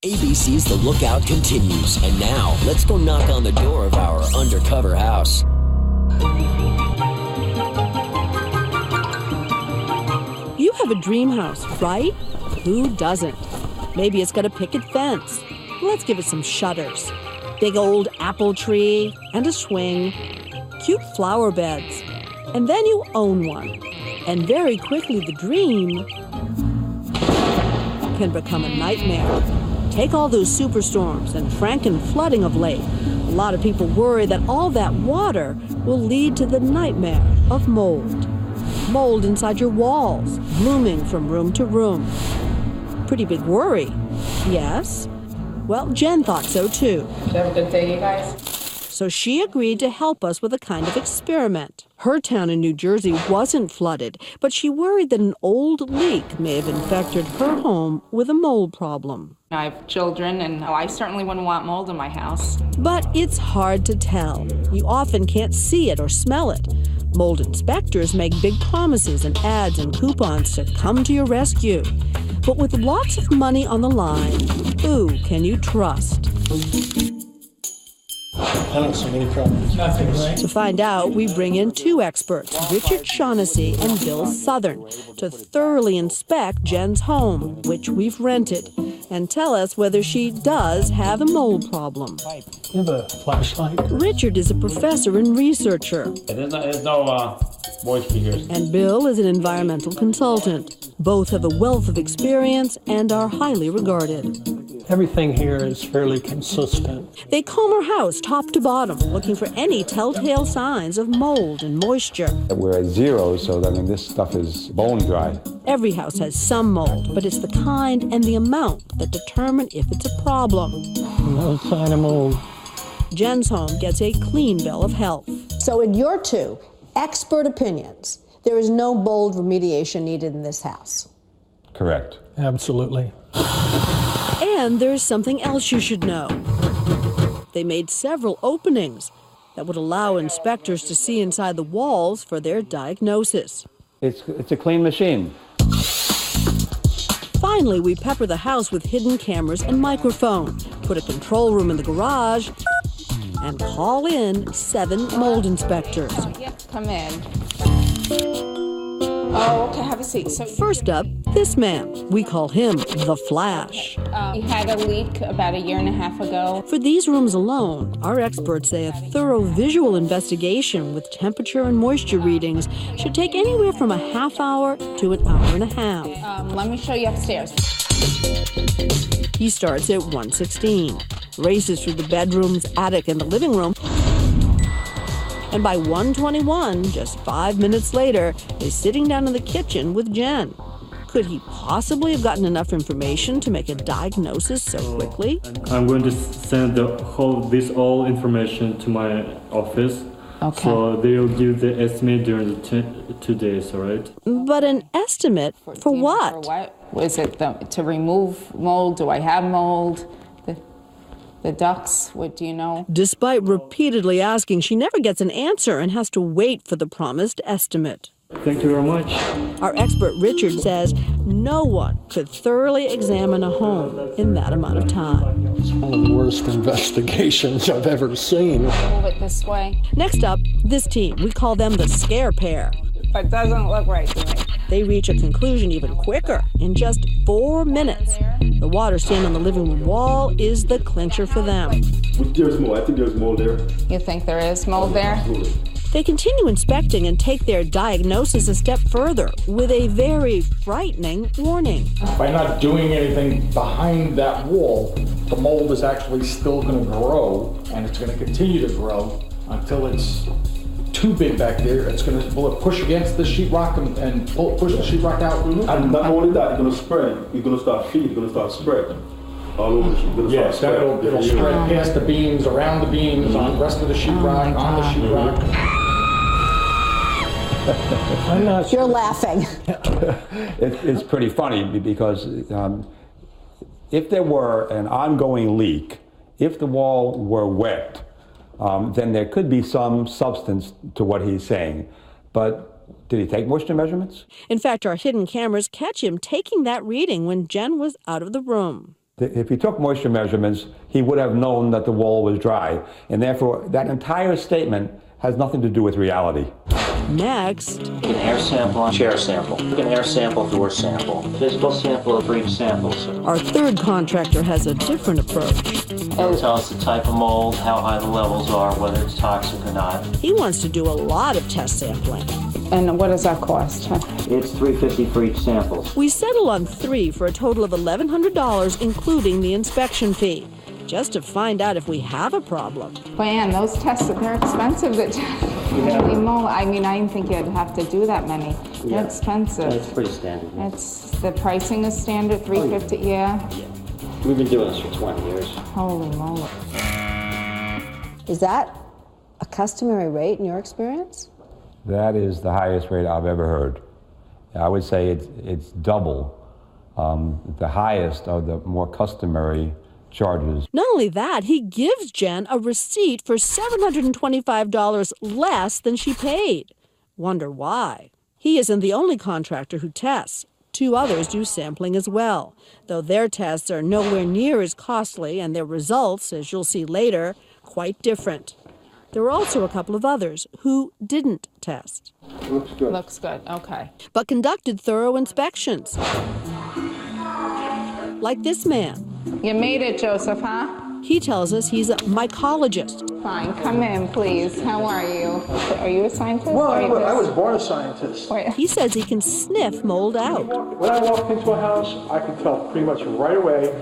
ABC's The Lookout continues. And now, let's go knock on the door of our undercover house. You have a dream house, right? Who doesn't? Maybe it's got a picket fence. Let's give it some shutters. Big old apple tree and a swing. Cute flower beds. And then you own one. And very quickly the dream can become a nightmare. Take all those superstorms and franken flooding of late. A lot of people worry that all that water will lead to the nightmare of mold. Mold inside your walls, blooming from room to room. Pretty big worry, yes? Well, Jen thought so too. Did you have a good day, you guys? So she agreed to help us with a kind of experiment. Her town in New Jersey wasn't flooded, but she worried that an old leak may have infected her home with a mold problem. I have children, and I certainly wouldn't want mold in my house. But it's hard to tell. You often can't see it or smell it. Mold inspectors make big promises and ads and coupons to come to your rescue. But with lots of money on the line, who can you trust? I don't see any problems. Nothing, right? To find out, we bring in two experts, Richard Shaughnessy and Bill Southern, to thoroughly inspect Jen's home, which we've rented, and tell us whether she does have a mold problem. You have a flashlight? Richard is a professor and researcher. There's no moisture here. And Bill is an environmental consultant. Both have a wealth of experience and are highly regarded. Everything here is fairly consistent. They comb her house top to bottom, looking for any telltale signs of mold and moisture. We're at zero, so this stuff is bone dry. Every house has some mold, but it's the kind and the amount that determine if it's a problem. No sign of mold. Jen's home gets a clean bill of health. So in your two expert opinions, there is no mold remediation needed in this house? Correct. Absolutely. And there's something else you should know. They made several openings that would allow inspectors to see inside the walls for their diagnosis. It's a clean machine. Finally, we pepper the house with hidden cameras and microphone, put a control room in the garage, and call in 7 mold inspectors. Yep, come in. Oh, okay, have a seat. So First up, this man. We call him the Flash. he had a leak about 1.5 years ago. For these rooms alone, our experts say a thorough visual investigation with temperature and moisture readings should take anywhere from a half hour to an hour and a half. Let me show you upstairs. He starts at 116, races through the bedrooms, attic, and the living room. And by 1:21, just 5 minutes later, is sitting down in the kitchen with Jen. Could he possibly have gotten enough information to make a diagnosis so quickly? I'm going to send this all information to my office. Okay. So they'll give the estimate during the 2 days, all right? But an estimate for what? For what? Was it to remove mold? Do I have mold? The ducts, what do you know? Despite repeatedly asking, she never gets an answer and has to wait for the promised estimate. Thank you very much. Our expert Richard says no one could thoroughly examine a home in that amount of time. It's one of the worst investigations I've ever seen. Move it this way. Next up, this team. We call them the Scare Pair. But it doesn't look right to me. They reach a conclusion even quicker, in just 4 minutes. The water stain on the living room wall is the clincher for them. There's mold. I think there's mold there. You think there is mold there? Absolutely. They continue inspecting and take their diagnosis a step further with a very frightening warning. By not doing anything behind that wall, the mold is actually still going to grow, and it's going to continue to grow until it's too big back there. It's going to push against the sheetrock and push the sheetrock out. And not only that, it's going to spread. It's going to start feeding. It's going to start spreading all over the sheet. Yes, it'll spread past the beams, around the beams, on the rest of the sheetrock, on the sheetrock. I'm not You're laughing. It's pretty funny because if there were an ongoing leak, if the wall were wet, then there could be some substance to what he's saying. But did he take moisture measurements? In fact, our hidden cameras catch him taking that reading when Jen was out of the room. If he took moisture measurements, he would have known that the wall was dry. And therefore, that entire statement has nothing to do with reality. Next, You can air sample, chair sample. You can air sample, door sample. Physical sample, brief samples. our third contractor has a different approach. It'll tell us the type of mold, how high the levels are, whether it's toxic or not. He wants to do a lot of test sampling. And what does that cost? It's $350 for each sample. We settle on 3 for a total of $1,100, including the inspection fee, just to find out if we have a problem. But Ann, those tests, they're expensive. Holy moly. I mean, I didn't think you'd have to do that many. They're expensive. It's pretty standard. The pricing is standard, $350, yeah? We've been doing this for 20 years. Holy moly. Is that a customary rate in your experience? That is the highest rate I've ever heard. I would say it's double the highest of the more customary charges. Not only that, he gives Jen a receipt for $725 less than she paid. Wonder why? He isn't the only contractor who tests. 2 others do sampling as well, though their tests are nowhere near as costly and their results, as you'll see later, quite different. There were also a couple of others who didn't test. Looks good. Looks good, okay. But conducted thorough inspections. Like this man. You made it, Joseph, huh? He tells us he's a mycologist. Fine, come in, please. How are you? Are you a scientist? Well, or I was born a scientist. Wait. He says he can sniff mold out. When I walked into a house, I could tell pretty much right away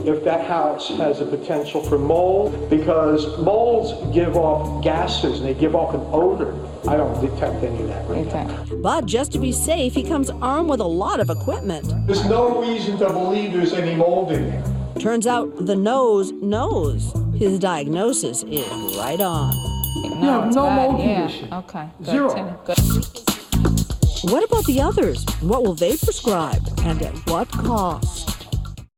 if that house has a potential for mold, because molds give off gases and they give off an odor. I don't detect any of that right now. But just to be safe, he comes armed with a lot of equipment. There's no reason to believe there's any mold in there. Turns out the nose knows. His diagnosis is right on. No, no mold yeah. condition. Okay. Good. Zero. Good. What about the others? What will they prescribe? And at what cost?